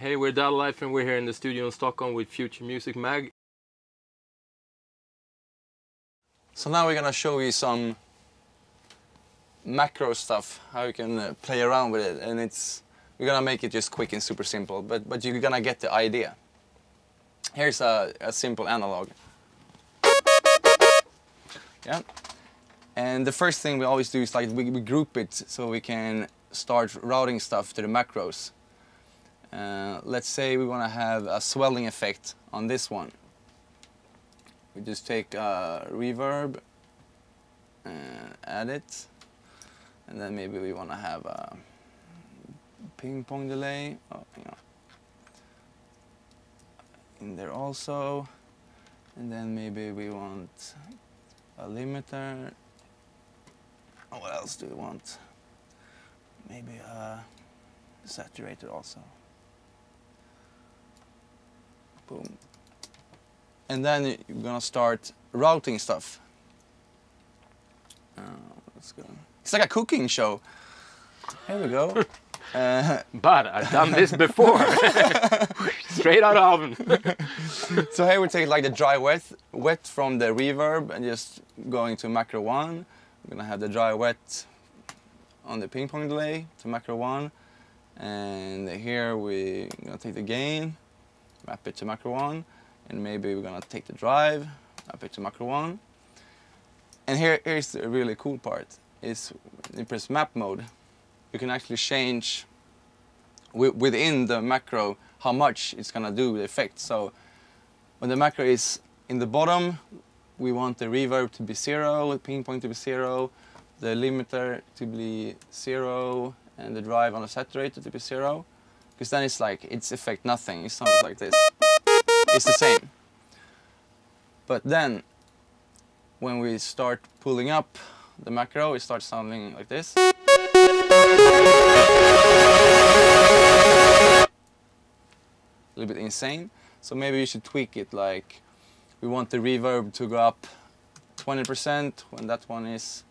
Hey, we're Dada Life and we're here in the studio in Stockholm with Future Music Mag. So now we're gonna show you some macro stuff, how you can play around with it, and we're gonna make it just quick and super simple, but you're gonna get the idea. Here's a simple analog. Yeah. And the first thing we always do is like we group it so we can start routing stuff to the macros. Let's say we want to have a swelling effect on this one. We just take reverb and add it, and then maybe we want to have a ping pong delay. Oh, hang on. In there also, and then maybe we want a limiter. Oh, what else do we want? Maybe a saturator also. Boom. And then you're gonna start routing stuff. Let's go. It's like a cooking show. Here we go. But I've done this before. Straight out of oven. So here we take like the dry wet from the reverb and just going to macro 1. We're gonna have the dry wet on the ping pong delay to macro 1. And here we're gonna take the gain, map it to macro 1. And maybe we're gonna take the drive, map it to macro 1. And here's the really cool part, is when you press map mode, you can actually change within the macro how much it's gonna do the effect. So when the macro is in the bottom, we want the reverb to be 0, the ping pong to be 0, the limiter to be 0, and the drive on the saturator to be 0. Because then it's like, it's effect nothing, it sounds like this. It's the same. But then, when we start pulling up the macro, it starts sounding like this. A little bit insane. So maybe you should tweak it, like we want the reverb to go up 20% when that one is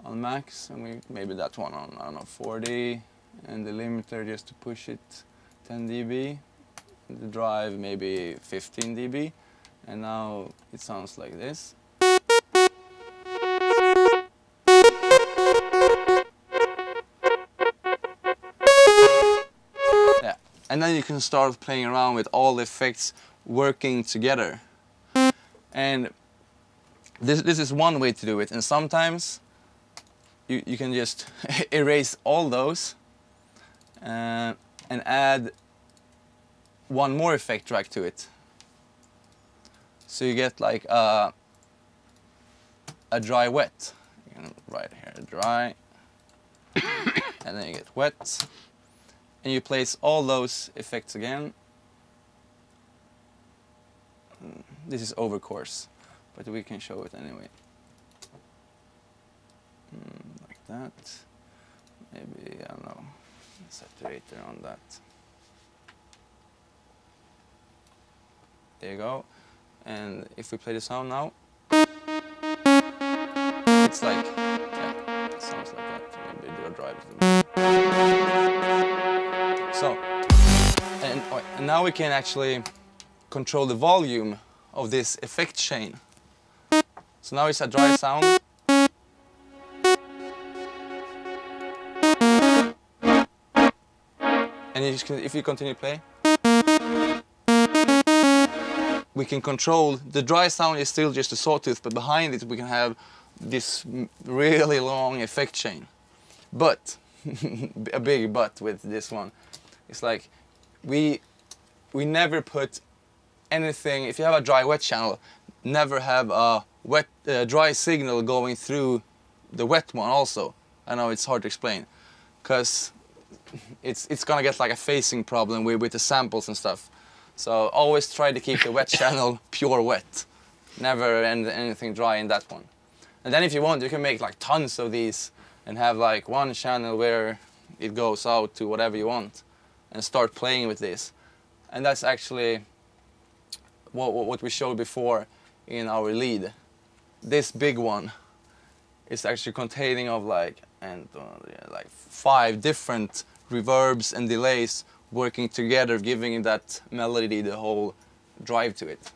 on max, and maybe that one on, I don't know, 40, and the limiter just to push it 10 dB. The drive maybe 15 dB, and now it sounds like this. Yeah, and then you can start playing around with all the effects working together. And this is one way to do it, and sometimes you can just erase all those and add one more effect track to it. So you get like a dry wet. You can write here dry, and then you get wet, and you place all those effects again. This is over course, but we can show it anyway. Like that. Maybe, I don't know, saturator on that. There you go. And if we play the sound now, it's like, yeah, it sounds like that. Maybe the drive. So, and now we can actually control the volume of this effect chain. So now it's a dry sound. And if you continue to play, we can control, the dry sound is still just a sawtooth, but behind it we can have this really long effect chain. But, a big but with this one, it's like we never put anything, if you have a dry wet channel, never have a dry signal going through the wet one also. I know it's hard to explain, because it's gonna get like a phasing problem with the samples and stuff. So always try to keep the wet channel pure wet. Never anything dry in that one. And then if you want, you can make like tons of these and have like one channel where it goes out to whatever you want and start playing with this. And that's actually what we showed before in our lead. This big one is actually containing of like 5 different reverbs and delays working together, giving that melody the whole drive to it.